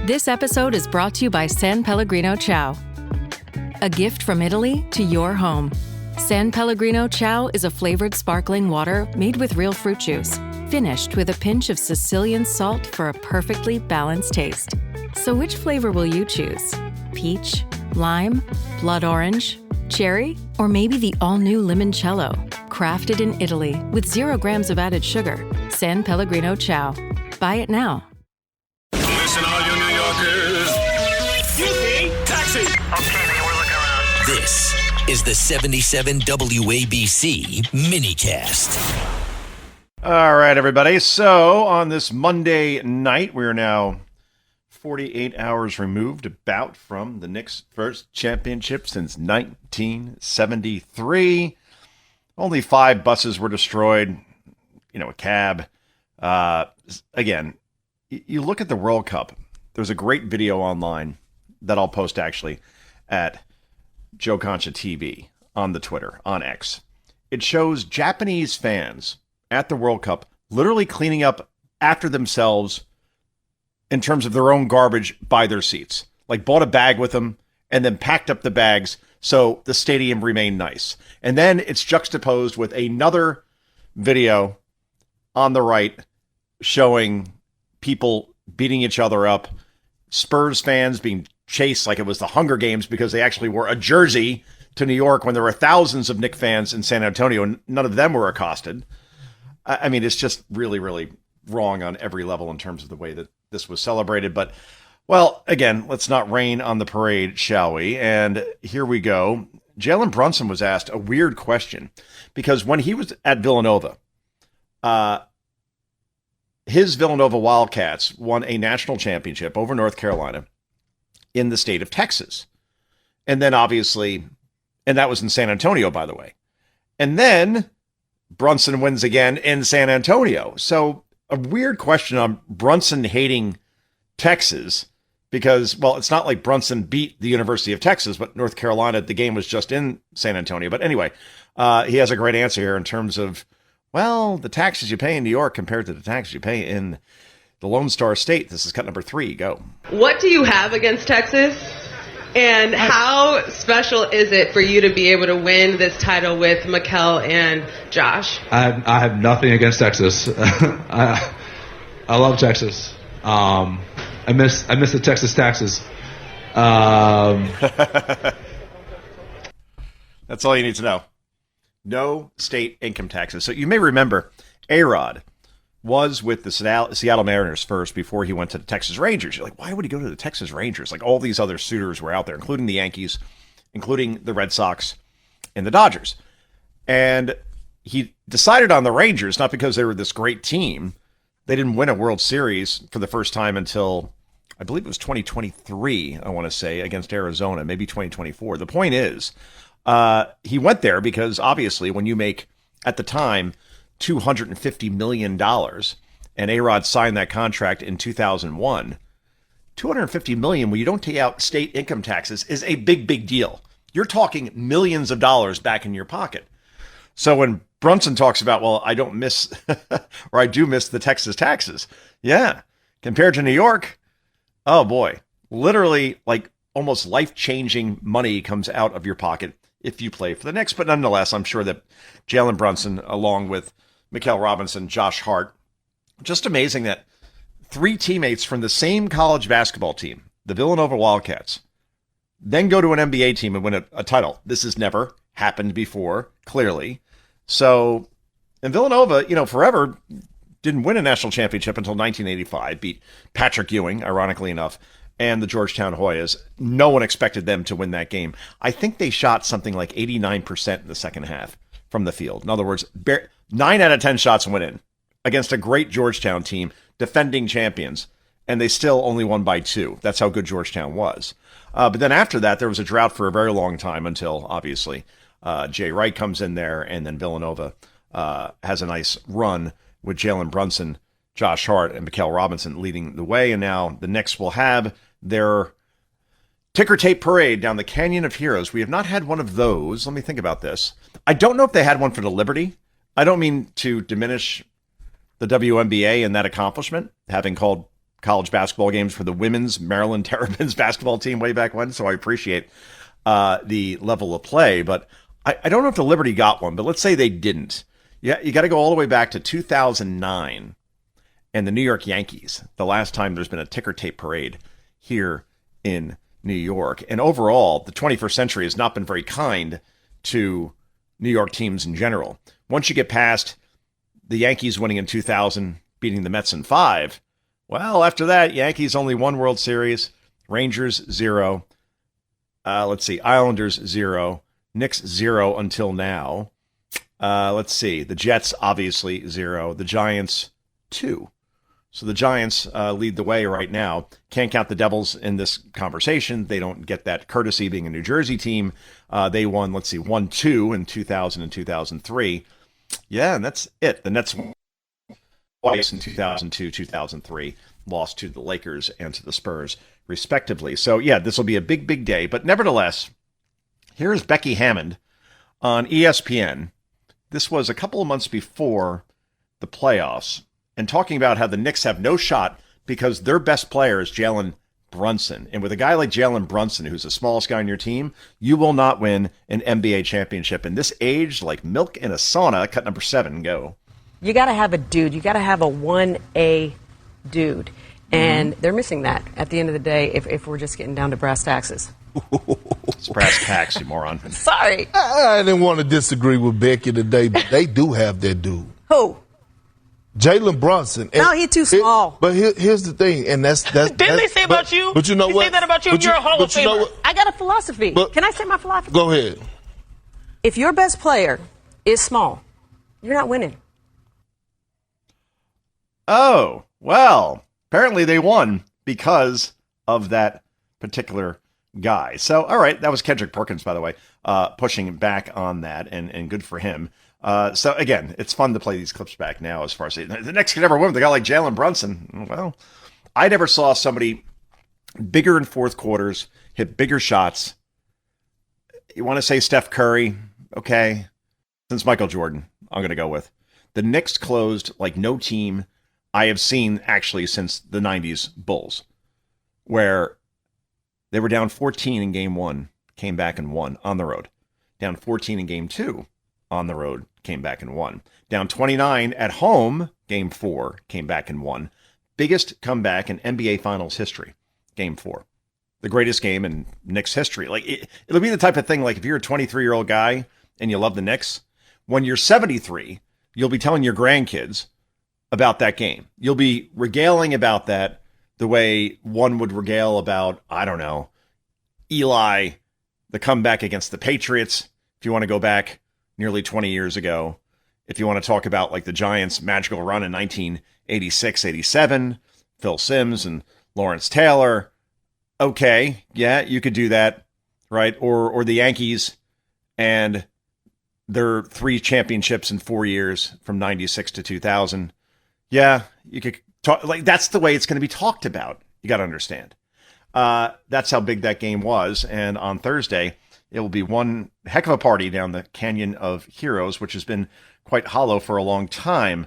This episode is brought to you by San Pellegrino Ciao. A gift from Italy to your home. San Pellegrino Ciao is a flavored sparkling water made with real fruit juice, finished with a pinch of Sicilian salt for a perfectly balanced taste. So which flavor will you choose? Peach, lime, blood orange, cherry, or maybe the all-new limoncello? Crafted in Italy with 0 grams of added sugar. San Pellegrino Ciao. Buy it now. Listen, all you New Yorkers. Excuse me, taxi. Okay, man, we're looking around. This is the 77 WABC minicast. All right, everybody. So on this Monday night, we're now 48 hours removed about from the Knicks' first championship since 1973. Only 5 buses were destroyed, a cab. Again, you look at the World Cup. There's a great video online that I'll post actually at Joe Concha TV on the Twitter, on X. It shows Japanese fans at the World Cup literally cleaning up after themselves in terms of their own garbage by their seats. Like bought a bag with them and then packed up the bags so the stadium remained nice. And then it's juxtaposed with another video on the right showing people beating each other up, Spurs fans being chased like it was the Hunger Games because they actually wore a jersey to New York when there were thousands of Knicks fans in San Antonio and none of them were accosted. I mean, it's just really, really wrong on every level in terms of the way that this was celebrated. But, well, again, let's not rain on the parade, shall we? And here we go. Jalen Brunson was asked a weird question because when he was at Villanova, his Villanova Wildcats won a national championship over North Carolina in the state of Texas. And then obviously, and that was in San Antonio, by the way. And then Brunson wins again in San Antonio. So a weird question on Brunson hating Texas because, well, it's not like Brunson beat the University of Texas, but North Carolina, the game was just in San Antonio. But anyway, he has a great answer here in terms of, well, the taxes you pay in New York compared to the taxes you pay in the Lone Star State. This is cut number 3. Go. What do you have against Texas? And how special is it for you to be able to win this title with Mikal and Josh? I have nothing against Texas. I love Texas. I miss the Texas taxes. That's all you need to know. No state income taxes. So you may remember A-Rod was with the Seattle Mariners first before he went to the Texas Rangers. You're like, why would he go to the Texas Rangers? Like all these other suitors were out there, including the Yankees, including the Red Sox and the Dodgers. And he decided on the Rangers, not because they were this great team. They didn't win a World Series for the first time until, I believe it was 2023, I want to say, against Arizona, maybe 2024. The point is, he went there because obviously when you make, at the time, $250 million, and A-Rod signed that contract in 2001, $250 million when you don't take out state income taxes is a big, big deal. You're talking millions of dollars back in your pocket. So when Brunson talks about, well, I don't miss, or I do miss the Texas taxes. Yeah. Compared to New York, oh boy, literally like almost life-changing money comes out of your pocket if you play for the Knicks. But nonetheless, I'm sure that Jalen Brunson, along with Mikal Robinson, Josh Hart, just amazing that 3 teammates from the same college basketball team, the Villanova Wildcats, then go to an NBA team and win a title. This has never happened before, clearly. So, and Villanova, forever didn't win a national championship until 1985, beat Patrick Ewing, ironically enough, and the Georgetown Hoyas. No one expected them to win that game. I think they shot something like 89% in the second half from the field. In other words, 9 out of 10 shots went in against a great Georgetown team, defending champions, and they still only won by 2. That's how good Georgetown was. But then after that, there was a drought for a very long time until, obviously, Jay Wright comes in there, and then Villanova has a nice run with Jalen Brunson, Josh Hart, and Mikal Robinson leading the way. And now the Knicks will have their ticker tape parade down the Canyon of Heroes. We have not had one of those. Let me think about this. I don't know if they had one for the Liberty. I don't mean to diminish the WNBA and that accomplishment, having called college basketball games for the women's Maryland Terrapins basketball team way back when, so I appreciate the level of play. But I don't know if the Liberty got one, but let's say they didn't. Yeah, you got to go all the way back to 2009 and the New York Yankees, the last time there's been a ticker tape parade here in New York. And overall, the 21st century has not been very kind to New York teams in general. Once you get past the Yankees winning in 2000, beating the Mets in 5, well, after that, Yankees only 1 World Series, Rangers 0, Islanders 0, Knicks 0 until now. The Jets obviously 0, the Giants 2. So the Giants lead the way right now. Can't count the Devils in this conversation. They don't get that courtesy being a New Jersey team. They won, 1-2 in 2000 and 2003. Yeah, and that's it. The Nets won twice in 2002, 2003, lost to the Lakers and to the Spurs, respectively. So, yeah, this will be a big, big day. But nevertheless, here's Becky Hammond on ESPN. This was a couple of months before the playoffs, and talking about how the Knicks have no shot because their best player is Jalen Brunson. And with a guy like Jalen Brunson, who's the smallest guy on your team, you will not win an NBA championship. In this age, like milk in a sauna, cut number 7, go. You got to have a dude. You got to have a 1A dude. And they're missing that at the end of the day if we're just getting down to brass taxes. It's brass tacks, you moron. Sorry. I didn't want to disagree with Becky today, but they do have that dude. Who? Jalen Brunson. No, he's too small. But here's the thing, and that's Didn't they say about you? But you know they what? Say that about you. You're a Hall of Famer. You know what? I got a philosophy. Can I say my philosophy? Go ahead. If your best player is small, you're not winning. Oh, well, apparently they won because of that particular guy. So, all right, that was Kendrick Perkins, by the way, pushing back on that, and good for him. So, again, it's fun to play these clips back now as far as the Knicks can ever win with a guy like Jalen Brunson. Well, I never saw somebody bigger in fourth quarters, hit bigger shots. You want to say Steph Curry? Okay. Since Michael Jordan, I'm going to go with. The Knicks closed like no team I have seen actually since the 90s Bulls, where they were down 14 in game 1, came back and won on the road. Down 14 in game 2 on the road, came back and won. Down 29 at home, game 4, came back and won. Biggest comeback in NBA Finals history, game 4. The greatest game in Knicks history. Like it'll be the type of thing, like if you're a 23-year-old guy and you love the Knicks, when you're 73, you'll be telling your grandkids about that game. You'll be regaling about that the way one would regale about, I don't know, Eli, the comeback against the Patriots, if you want to go back nearly 20 years ago. If you want to talk about like the Giants' magical run in 1986-87, Phil Simms and Lawrence Taylor. Okay, yeah, you could do that, right? Or the Yankees and their 3 championships in 4 years from 96 to 2000. Yeah, you could talk, like that's the way it's going to be talked about. You got to understand. That's how big that game was. And on Thursday, it will be one heck of a party down the Canyon of Heroes, which has been quite hollow for a long time.